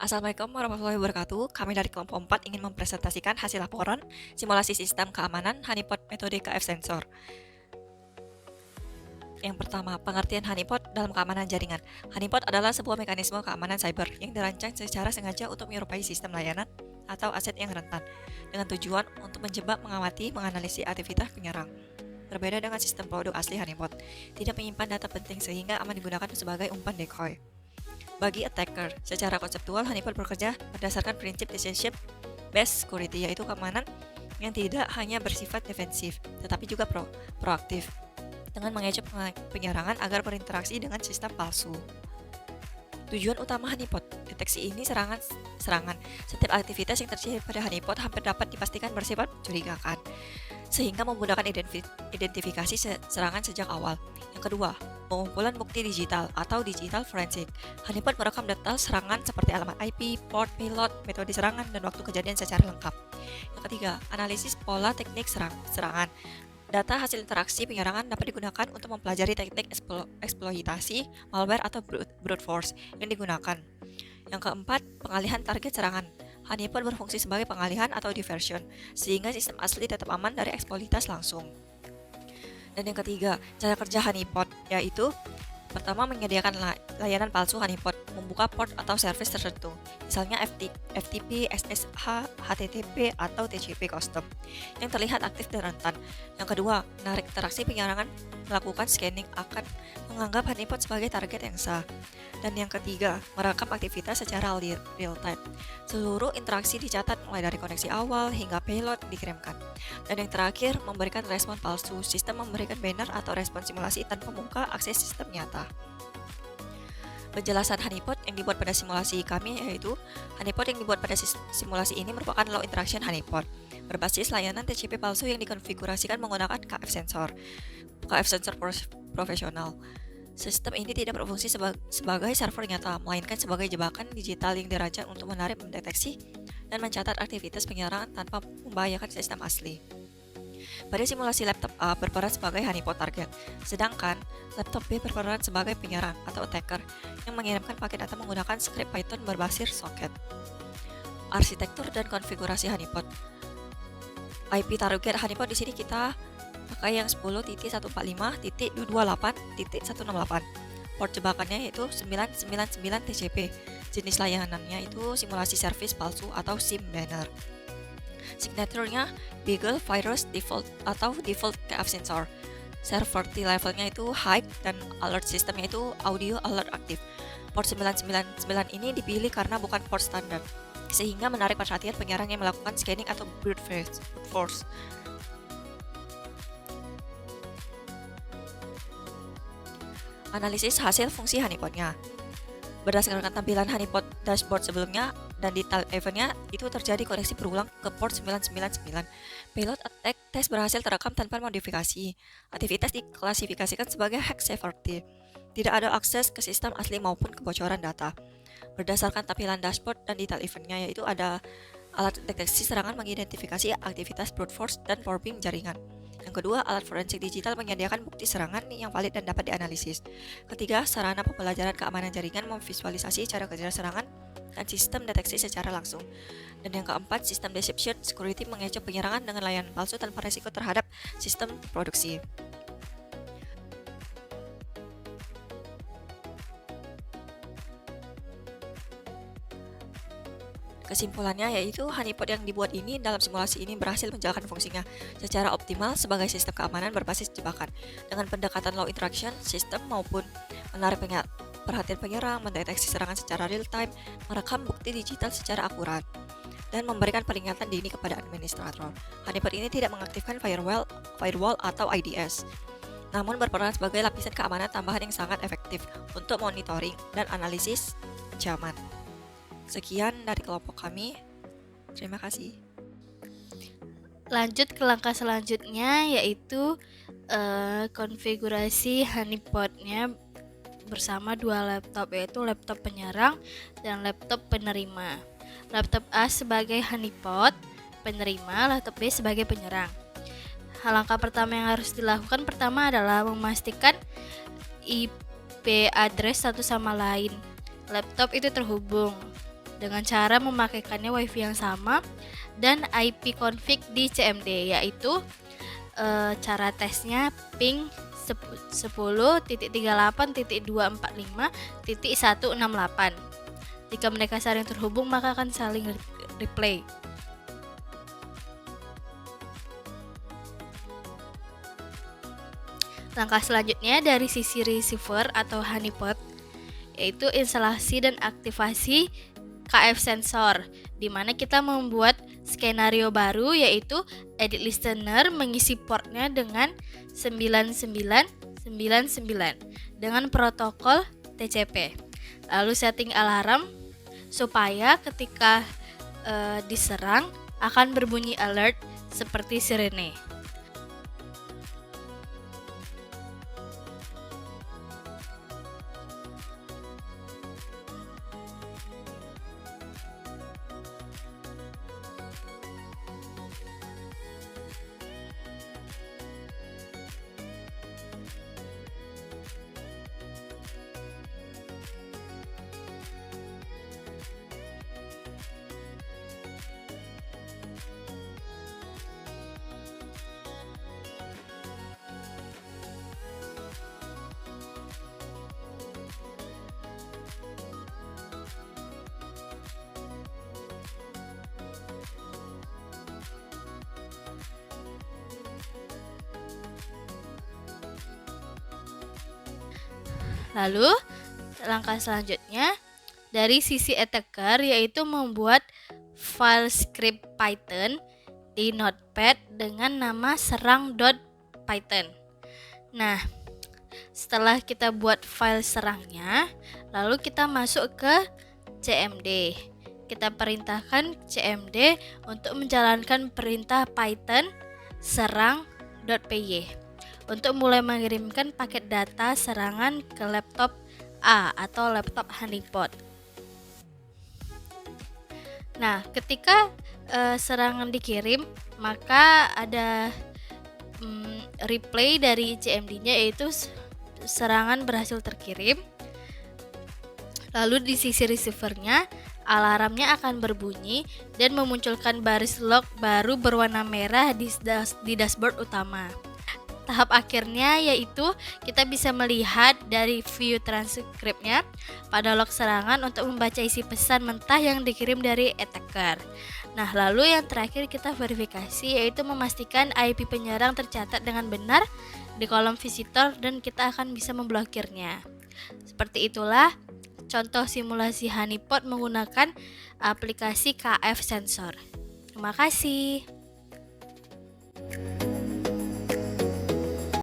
Assalamualaikum warahmatullahi wabarakatuh. Kami dari kelompok 4 ingin mempresentasikan hasil laporan simulasi sistem keamanan honeypot metode KF sensor. Yang pertama, pengertian honeypot dalam keamanan jaringan. Honeypot adalah sebuah mekanisme keamanan cyber yang dirancang secara sengaja untuk menyerupai sistem layanan atau aset yang rentan, dengan tujuan untuk menjebak, mengamati, menganalisis aktivitas penyerang. Berbeda dengan sistem produk asli honeypot, tidak menyimpan data penting sehingga aman digunakan sebagai umpan decoy. Bagi attacker, secara konseptual honeypot bekerja berdasarkan prinsip decision-based security, yaitu keamanan yang tidak hanya bersifat defensif, tetapi juga proaktif, dengan mengecoh penyerangan agar berinteraksi dengan sistem palsu. Tujuan utama honeypot, deteksi ini serangan. Setiap aktivitas yang terjadi pada honeypot hampir dapat dipastikan bersifat mencurigakan, sehingga memudahkan identifikasi serangan sejak awal. Yang kedua, pengumpulan bukti digital atau digital forensik. Honeypot merekam detail serangan seperti alamat IP, port, payload, metode serangan, dan waktu kejadian secara lengkap. Yang ketiga, analisis pola teknik serangan. Data hasil interaksi penyerangan dapat digunakan untuk mempelajari teknik eksploitasi, malware, atau brute force yang digunakan. Yang keempat, pengalihan target serangan. Honeypot berfungsi sebagai pengalihan atau diversion, sehingga sistem asli tetap aman dari eksploitasi langsung. Dan yang ketiga, cara kerja honeypot, yaitu pertama, menyediakan layanan palsu honeypot, membuka port atau service tertentu, misalnya FTP, SSH, HTTP, atau TCP custom, yang terlihat aktif dan rentan. Yang kedua, menarik interaksi penyerangan, melakukan scanning akan menganggap honeypot sebagai target yang sah. Dan yang ketiga, merekam aktivitas secara real time. Seluruh interaksi dicatat mulai dari koneksi awal hingga payload dikirimkan. Dan yang terakhir, memberikan respon palsu. Sistem memberikan banner atau respon simulasi tanpa membuka akses sistem nyata. Penjelasan honeypot yang dibuat pada simulasi kami yaitu honeypot yang dibuat pada simulasi ini merupakan low interaction honeypot berbasis layanan TCP palsu yang dikonfigurasikan menggunakan KF sensor profesional. Sistem ini tidak berfungsi sebagai server nyata, melainkan sebagai jebakan digital yang dirancang untuk menarik, mendeteksi, dan mencatat aktivitas penyerangan tanpa membahayakan sistem asli. Pada simulasi laptop A berperan sebagai honeypot target, sedangkan laptop B berperan sebagai penyerang atau attacker yang mengirimkan paket data menggunakan skrip Python berbasis socket. Arsitektur dan konfigurasi honeypot. IP target honeypot di sini kita pakai yang 10.145.228.168. Port jebakannya yaitu 999 TCP. Jenis layanannya itu simulasi service palsu atau SIM banner. Signaturenya Beagle Virus Default atau Default KF Sensor. Severity levelnya itu high dan alert sistemnya itu audio alert aktif. Port 999 ini dipilih karena bukan port standar, sehingga menarik perhatian penyerang yang melakukan scanning atau brute force. Analisis hasil fungsi honeypotnya. Berdasarkan tampilan honeypot dashboard sebelumnya dan detail eventnya, itu terjadi koneksi berulang ke port 999. Payload attack test berhasil terekam tanpa modifikasi. Aktivitas diklasifikasikan sebagai hack severity. Tidak ada akses ke sistem asli maupun kebocoran data. Berdasarkan tampilan dashboard dan detail eventnya, yaitu ada alat deteksi serangan mengidentifikasi aktivitas brute force dan probing jaringan. Yang kedua, alat forensik digital menyediakan bukti serangan yang valid dan dapat dianalisis. Ketiga, sarana pembelajaran keamanan jaringan memvisualisasi cara kerja serangan dan sistem deteksi secara langsung. Dan yang keempat, sistem deception security mengecoh penyerangan dengan layanan palsu tanpa resiko terhadap sistem produksi. Kesimpulannya yaitu honeypot yang dibuat ini dalam simulasi ini berhasil menjalankan fungsinya secara optimal sebagai sistem keamanan berbasis jebakan dengan pendekatan low interaction sistem maupun menarik perhatian penyerang, mendeteksi serangan secara real time, merekam bukti digital secara akurat, dan memberikan peringatan dini kepada administrator. Honeypot ini tidak mengaktifkan firewall atau IDS, namun berperan sebagai lapisan keamanan tambahan yang sangat efektif untuk monitoring dan analisis ancaman. Sekian dari kelompok kami. Terima kasih. Lanjut ke langkah selanjutnya, yaitu konfigurasi honeypotnya bersama dua laptop, yaitu laptop penyerang dan laptop penerima. Laptop A sebagai honeypot penerima, laptop B sebagai penyerang. Langkah pertama yang harus dilakukan pertama adalah memastikan IP address satu sama lain laptop itu terhubung. dengan cara memakaikannya WiFi yang sama dan IP config di CMD, yaitu cara tesnya ping 10.38.245.168. Jika mereka saling terhubung, maka akan saling replay. Langkah selanjutnya dari sisi receiver atau honeypot, yaitu instalasi dan aktivasi KF sensor, di mana kita membuat skenario baru, yaitu edit listener mengisi portnya dengan 9999 dengan protokol TCP. Lalu setting alarm supaya ketika diserang akan berbunyi alert seperti sirene. Lalu langkah selanjutnya dari sisi attacker, yaitu membuat file script Python di Notepad dengan nama serang.python. Nah, setelah kita buat file serangnya, lalu kita masuk ke CMD. Kita perintahkan CMD untuk menjalankan perintah Python serang.py untuk mulai mengirimkan paket data serangan ke laptop A atau laptop honeypot. Nah, ketika serangan dikirim, maka ada replay dari CMD-nya, yaitu serangan berhasil terkirim. Lalu di sisi receivernya, alarmnya akan berbunyi dan memunculkan baris log baru berwarna merah di dashboard utama. Tahap akhirnya yaitu kita bisa melihat dari view transkripnya pada log serangan untuk membaca isi pesan mentah yang dikirim dari attacker. Nah, lalu yang terakhir kita verifikasi, yaitu memastikan IP penyerang tercatat dengan benar di kolom visitor dan kita akan bisa memblokirnya. Seperti itulah contoh simulasi honeypot menggunakan aplikasi KF sensor. Terima kasih.